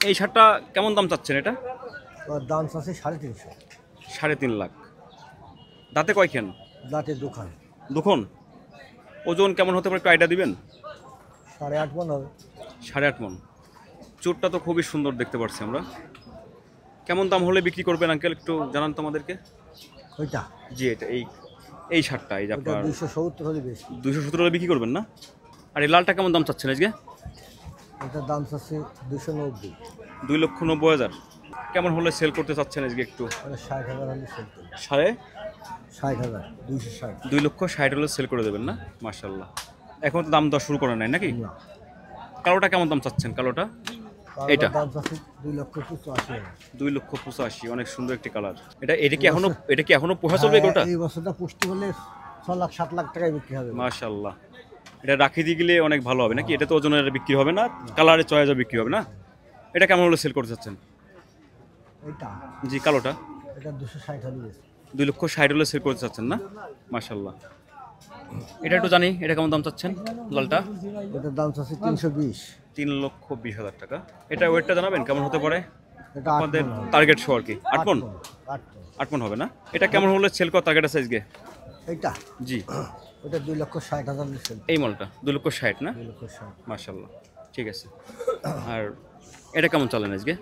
এই শার্টটা কেমন দাম চাচ্ছেন এটা? ওর দাম আছে 3.5 লাখ। 3.5 লাখ। দাঁতে কয়খান? দাঁতে দোকান দুখন। ওজন কেমন হতে পারে একটু আইডিয়া দিবেন? 8.5 মণ হবে। 8.5 মণ। চোরটা তো খুবই সুন্দর দেখতে পাচ্ছি আমরা। কেমন দাম হলে বিক্রি করবেন আঙ্কেল একটু জানান তো আমাদেরকে। ওইটা জি এটা এই শার্টটা এই যে ওটা আপনার 270 হলে বেশি। 270 হলে বিক্রি করবেন না? আর এই লালটা কেমন দাম চাচ্ছেন আজকে? এটার দাম আছে 290। 2,90,000। কেমন হলে সেল করতে চাচ্ছেন আজকে একটু? ওটা 60,000 হলে সেল করবে। 60,000 260। 2,60,000 হলে সেল করে দেবেন না? মাশাআল্লাহ। এখন তো দাম দর শুরু করেন নাই নাকি? না, কালোটা কেমন দাম চাচ্ছেন কালোটা? এটা দাম আছে 2,85,000। 2,85,000 অনেক সুন্দর একটি কালার। এটা কি এখনো পোষা চলবে এগুলোটা? এই বছরটা পুষ্টি হলে 6 লাখ 7 লাখ টাকায় বিক্রি হবে। মাশাআল্লাহ। এটা রাখি দিয়ে গেলে অনেক ভালো হবে নাকি? এটা তো ওজনের বিক্রি হবে না, কালারে চয়েসে বিক্রি হবে না? এটা কেমন হলে সেল করতে চাচ্ছেন? এটা জি কালোটা এটা 260 হলে বেশি। 2,60,000 হলে সেল করতে চাচ্ছেন না? মাশাআল্লাহ। এটা একটু জানি এটা কেমন দাম চাচ্ছেন লালটা? এটার দাম আছে 320। 3,20,000 টাকা। এটা ওয়েটটা জানাবেন কেমন হতে পারে? এটা আমাদের টার্গেট শো আর কি 8 মণ। 8 8 মণ হবে না? এটা কেমন হলে সেল করার টার্গেট আছে আজকে? এইটা জি ওটা 2,60,000 হলে সেল। এই মালটা 2,60,000 না? 2,60,000। মাশাআল্লাহ ঠিক আছে। আর এটা কেমন চালেন আজকে?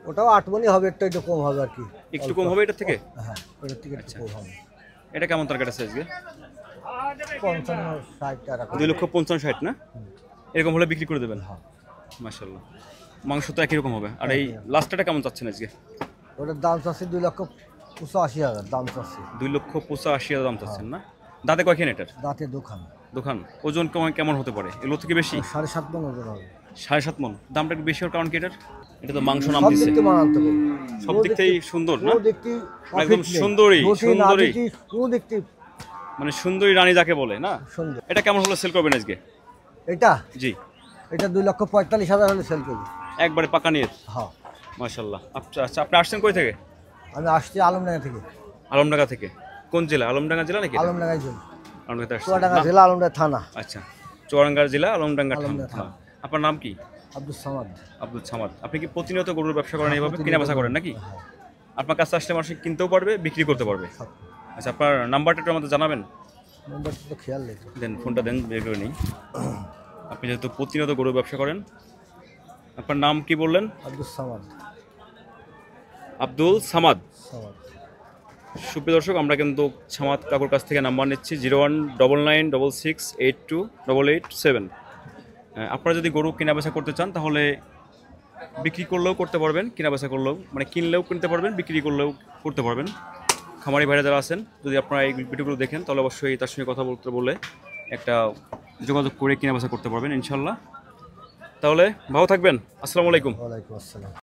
ওটাও 8 মণই হবে, একটু কম হবে আর কি। একটু কম হবে এটা থেকে? হ্যাঁ, ওটার থেকে একটু কম হবে। এটা কেমন টার্গেট আছে আজকে? 55-60 টাকা। 2,50,000-60 না? এরকম হলে বিক্রি করে দেবেন? হ্যাঁ। মাশাআল্লাহ। মাংস তো একই রকম হবে। আর এই লাস্টটা কেমন চাচ্ছেন আজকে? ওটার দাম আছে 2,85,000 দাম আছে। 2,85,000 দাম চাচ্ছেন না? দাঁতে কয়খান এটার? দাঁতে দোকান দোকান। ওজন কেমন হতে পারে? এগুলো থেকে বেশি? 7.5 মণ ওজন হবে। 7.5 মণ। দামটা একটু বেশি হওয়ার কারণ কি এটার? এটা তো মাংস নাম সব দিছে। দিক থেকে মানানতে পারবে। সব দিক থেকেই সুন্দর না? কোনো দিক থেকে একদম সুন্দরী, সুন্দরী। কোনো দিক থেকে মানে সুন্দরী রানী যাকে বলে না? সুন্দর। এটা কেমন হলে সেল করবেন আজকে? এটা জি এটা 2,45,000 হলে সেল করবে। একবারে পাকা নিয়ে। হ্যাঁ। মাশাআল্লাহ। আচ্ছা আপনি আসছেন কই থেকে? আমি আসছি আলমডাঙ্গা থেকে। আলমডাঙ্গা থেকে। কোন জেলা? আলমডাঙ্গা জেলা নাকি? আলমডাঙ্গায় জন্য আলমডাঙ্গাতে আসছেন। চুয়াডাঙ্গা জেলা, আলমডাঙ্গা থানা। আচ্ছা চুয়াডাঙ্গা জেলা আলমডাঙ্গা আলমডাঙ্গা থানা। থানা। আপনার নাম কি? আব্দুল সামাদ। আব্দুল সামাদ। আপনি কি প্রতিনিয়ত গরুর ব্যবসা করেন এইভাবে প্রতিনিয়ত কেনা বেচা করেন নাকি? হ্যাঁ। আপনার কাছে আসলে মানুষ কিনতেও পারবে বিক্রি করতে পারবে? সব। আচ্ছা আপনার নাম্বারটা একটু আমাদের জানাবেন? নম্বরটা তো খেয়াল নেই তো। দেন ফোনটা দেন বের করে নিই। আপনি যেহেতু প্রতিনিয়ত গরুর ব্যবসা করেন। আপনার নাম কি বললেন? আব্দুল সামাদ। আব্দুল সামাদ। সামাদ। সুপ্রিয় দর্শক আমরা কিন্তু সামাদ কাকুর কাছ থেকে নাম্বার নিচ্ছি 019966828887। আপনারা যদি গরু কেনা বেচা করতে চান তাহলে বিক্রি করলেও করতে পারবেন, কেনা বেচা করলেও মানে কিনলেও কিনতে পারবেন, বিক্রি করলেও করতে পারবেন। খামারি ভাইরা যারা আছেন যদি আপনারা এই ভিডিওগুলো দেখেন তাহলে অবশ্যই তার সঙ্গে কথা বলে একটা যোগাযোগ করে কেনা বেচা করতে পারবেন ইনশাল্লাহ। তাহলে ভালো থাকবেন। আসসালামু আলাইকুম। ওয়ালাইকুম আসসালাম।